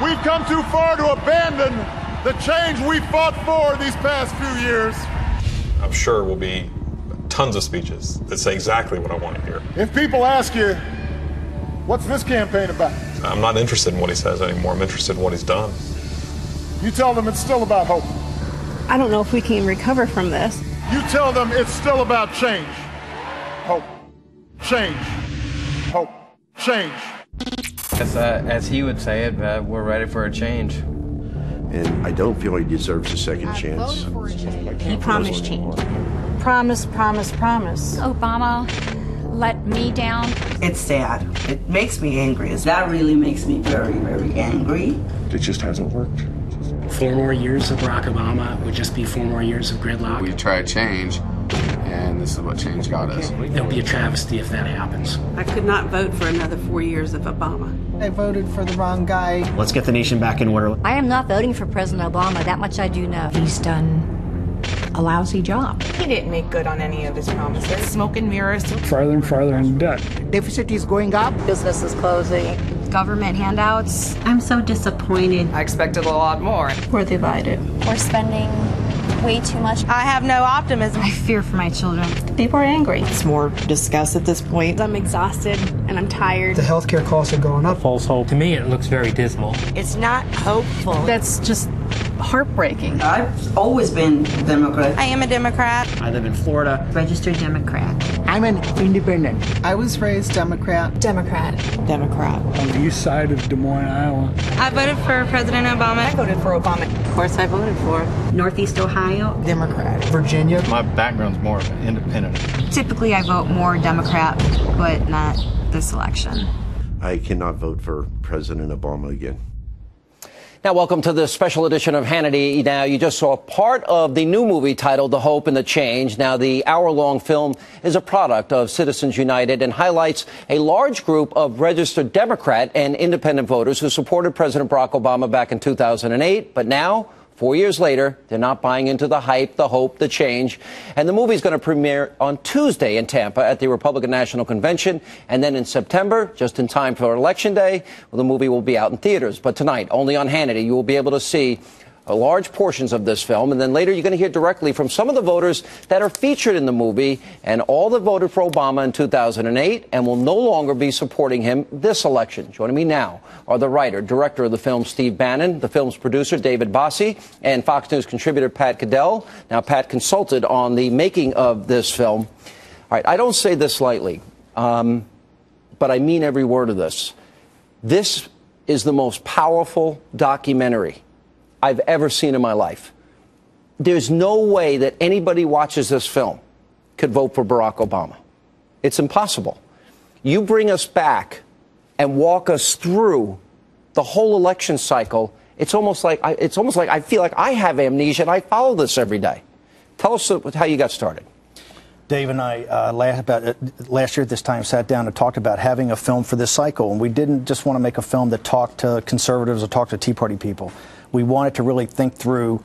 We've come too far to abandon the change we fought for these past few years. I'm sure will be tons of speeches that say exactly what I want to hear. If people ask you, what's this campaign about? I'm not interested in what he says anymore. I'm interested in what he's done. You tell them it's still about hope. I don't know if we can recover from this. You tell them it's still about change. Hope. Change. Hope. Change. As he would say it, we're ready for a change. And I don't feel he deserves a second chance. He promised change. Promise, promise, promise. Obama let me down. It's sad. It makes me angry. That really makes me very, very angry. It just hasn't worked. 4 more years of Barack Obama would just be 4 more years of gridlock. We tried change, and this is what change got us. It'll be a travesty if that happens. I could not vote for another 4 years of Obama. I voted for the wrong guy. Let's get the nation back in order. I am not voting for President Obama. That much I do know. He's done a lousy job. He didn't make good on any of his promises. Smoke and mirrors. Farther and farther in debt. Deficit is going up. Business is closing. Government handouts. I'm so disappointed. I expected a lot more. We're divided. We're spending way too much. I have no optimism. I fear for my children. People are angry. It's more discussed at this point. I'm exhausted and I'm tired. The healthcare costs are going up. False hope. To me, it looks very dismal. It's not hopeful. That's just heartbreaking. I've always been Democrat. I am a Democrat. I live in Florida. Registered Democrat. I'm an independent. I was raised Democrat. Democrat. Democrat. On the east side of Des Moines, Iowa. I voted for President Obama. I voted for Obama. Of course I voted for Northeast Ohio. Democrat. Virginia. My background's more of an independent. Typically, I vote more Democrat, but not this election. I cannot vote for President Obama again. Now, welcome to this special edition of Hannity. Now, you just saw part of the new movie titled The Hope and the Change. Now, the hour-long film is a product of Citizens United and highlights a large group of registered Democrat and independent voters who supported President Barack Obama back in 2008, but now, 4 years later, they're not buying into the hype, the hope, the change. And the movie is going to premiere on Tuesday in Tampa at the Republican National Convention. And then in September, just in time for Election Day, well, the movie will be out in theaters. But tonight, only on Hannity, you will be able to see large portions of this film. And then later, you're going to hear directly from some of the voters that are featured in the movie and all that voted for Obama in 2008 and will no longer be supporting him this election. Joining me now are the writer, director of the film, Steve Bannon, the film's producer, David Bossie, and Fox News contributor, Pat Caddell. Now, Pat consulted on the making of this film. All right, I don't say this lightly, but I mean every word of this. This is the most powerful documentary I've ever seen in my life. There's no way that anybody watches this film could vote for Barack Obama. It's impossible. You bring us back and walk us through the whole election cycle. It's almost like I feel like I have amnesia and I follow this every day. Tell us how you got started. Dave and I, last year at this time, sat down and talked about having a film for this cycle. And we didn't just want to make a film that talked to conservatives or talked to Tea Party people. We wanted to really think through,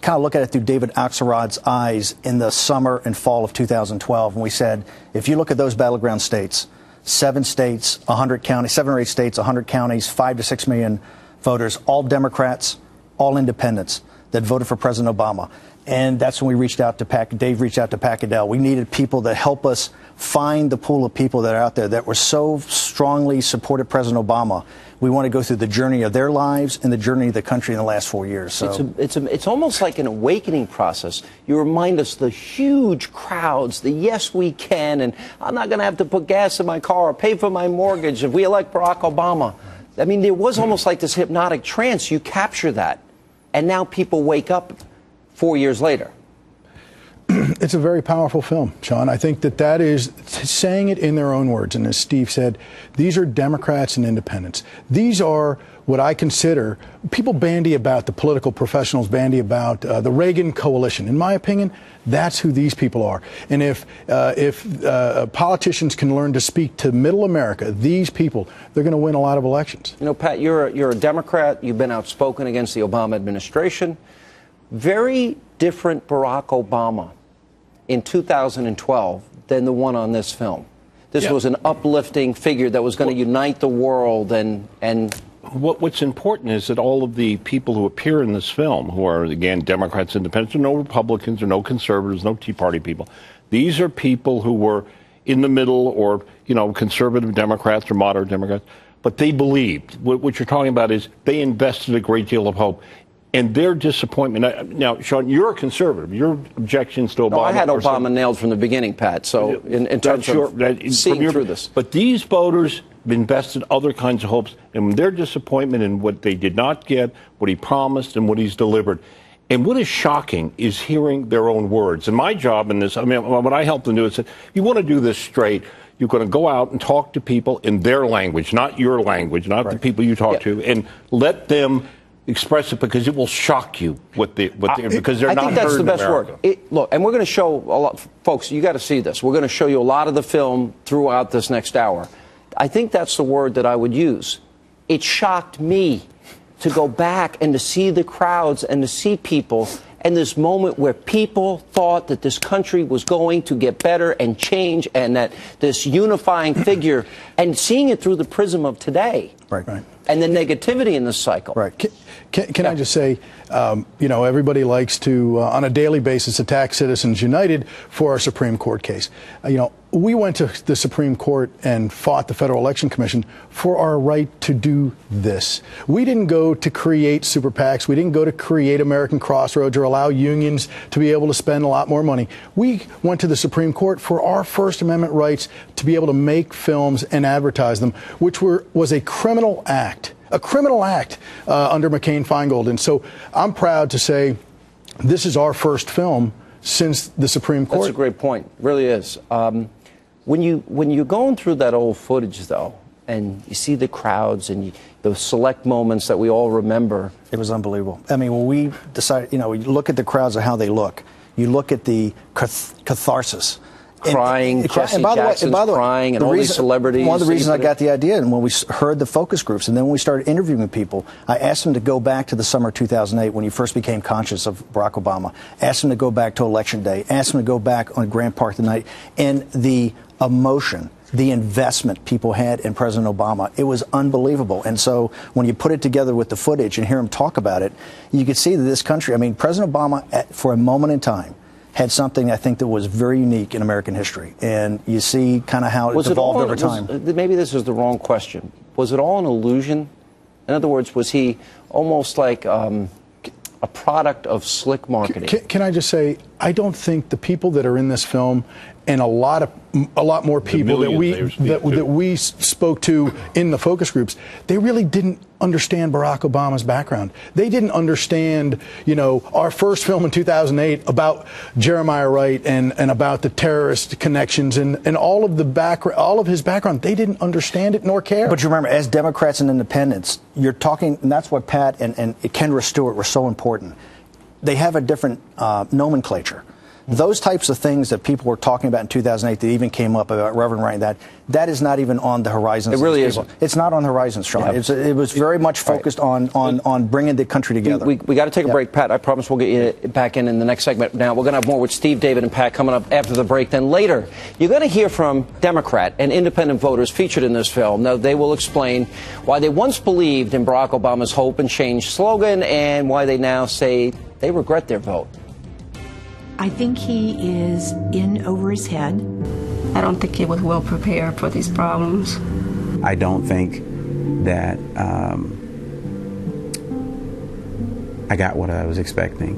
kind of look at it through David Axelrod's eyes in the summer and fall of 2012. And we said, if you look at those battleground states, 7 states, 100 counties, 7 or 8 states, 100 counties, 5 to 6 million voters, all Democrats, all independents that voted for President Obama. And that's when we reached out to Dave reached out to Pat Caddell. We needed people that help us find the pool of people that are out there that were so strongly supported President Obama. We want to go through the journey of their lives and the journey of the country in the last 4 years. So it's almost like an awakening process. You remind us the huge crowds, the yes we can, and I'm not going to have to put gas in my car or pay for my mortgage if we elect Barack Obama. I mean, there was almost like this hypnotic trance. You capture that, and now people wake up 4 years later. It's a very powerful film, Sean. I think that is saying it in their own words. And as Steve said, these are Democrats and independents. These are what I consider, people bandy about, the political professionals bandy about the Reagan coalition. In my opinion, that's who these people are. And if politicians can learn to speak to middle America, these people, they're going to win a lot of elections. You know, Pat, you're a Democrat. You've been outspoken against the Obama administration. Very different Barack Obama in 2012 than the one on this film. This was an uplifting figure that was going to unite the world and what's important is that all of the people who appear in this film, who are, again, Democrats, Independents, no Republicans, or no conservatives, no Tea Party people, these are people who were in the middle or, conservative Democrats or moderate Democrats, but they believed. What you're talking about is they invested a great deal of hope. And their disappointment. Now, Sean, you're a conservative. Your objections to Obama. No, I had Obama nailed from the beginning, Pat. So in terms of seeing through this. But these voters invested other kinds of hopes, and their disappointment in what they did not get, what he promised, and what he's delivered. And what is shocking is hearing their own words. And my job in this, what I help them do is that you want to do this straight. You're going to go out and talk to people in their language, not your language, not the people you talk to, and let them express it, because it will shock you because they're not heard in America. I think that's the best word. Look, and we're going to show a lot, folks. You got to see this. We're going to show you a lot of the film throughout this next hour. I think that's the word that I would use. It shocked me to go back and to see the crowds and to see people, and this moment where people thought that this country was going to get better and change, and that this unifying figure, and seeing it through the prism of today. Right. And the negativity in this cycle. Right. Can I just say, everybody likes to, on a daily basis, attack Citizens United for our Supreme Court case. We went to the Supreme Court and fought the Federal Election Commission for our right to do this. We didn't go to create super PACs. We didn't go to create American Crossroads or allow unions to be able to spend a lot more money. We went to the Supreme Court for our First Amendment rights to be able to make films and advertise them, which was a criminal act. A criminal act under McCain-Feingold. And so I'm proud to say this is our first film since the Supreme Court. That's a great point. It really is. When you're going through that old footage, though, and you see the crowds and those select moments that we all remember. It was unbelievable. When we decided, you look at the crowds and how they look. You look at the catharsis. Crying, Jesse Jackson's crying, and all these celebrities. One of the reasons I got the idea, and when we heard the focus groups, and then when we started interviewing people, I asked them to go back to the summer of 2008 when you first became conscious of Barack Obama. Asked them to go back to Election Day. Asked them to go back on Grant Park the night. And the emotion, the investment people had in President Obama, it was unbelievable. And so when you put it together with the footage and hear him talk about it, you could see that this country, President Obama, for a moment in time, had something I think that was very unique in American history. And you see kind of how it's evolved over time. Maybe this is the wrong question. Was it all an illusion? In other words, was he almost like a product of slick marketing? Can I just say, I don't think the people that are in this film and a lot more people that we spoke to in the focus groups, they really didn't understand Barack Obama's background. They didn't understand, our first film in 2008 about Jeremiah Wright and about the terrorist connections and all of his background. They didn't understand it nor care. But you remember, as Democrats and Independents, you're talking, and that's what Pat and Kendra Stewart were so important. They have a different nomenclature. Those types of things that people were talking about in 2008 that even came up about Reverend Wright, that is not even on the horizon. It really isn't. It's not on the horizon, Sean. Yeah. It was very much focused on bringing the country together. We got to take a break, Pat. I promise we'll get you back in the next segment. Now, we're going to have more with Steve, David, and Pat coming up after the break. Then later, you're going to hear from Democrat and independent voters featured in this film. Now, they will explain why they once believed in Barack Obama's Hope and Change slogan and why they now say they regret their vote. I think he is in over his head. I don't think he was well prepared for these problems. I don't think that I got what I was expecting.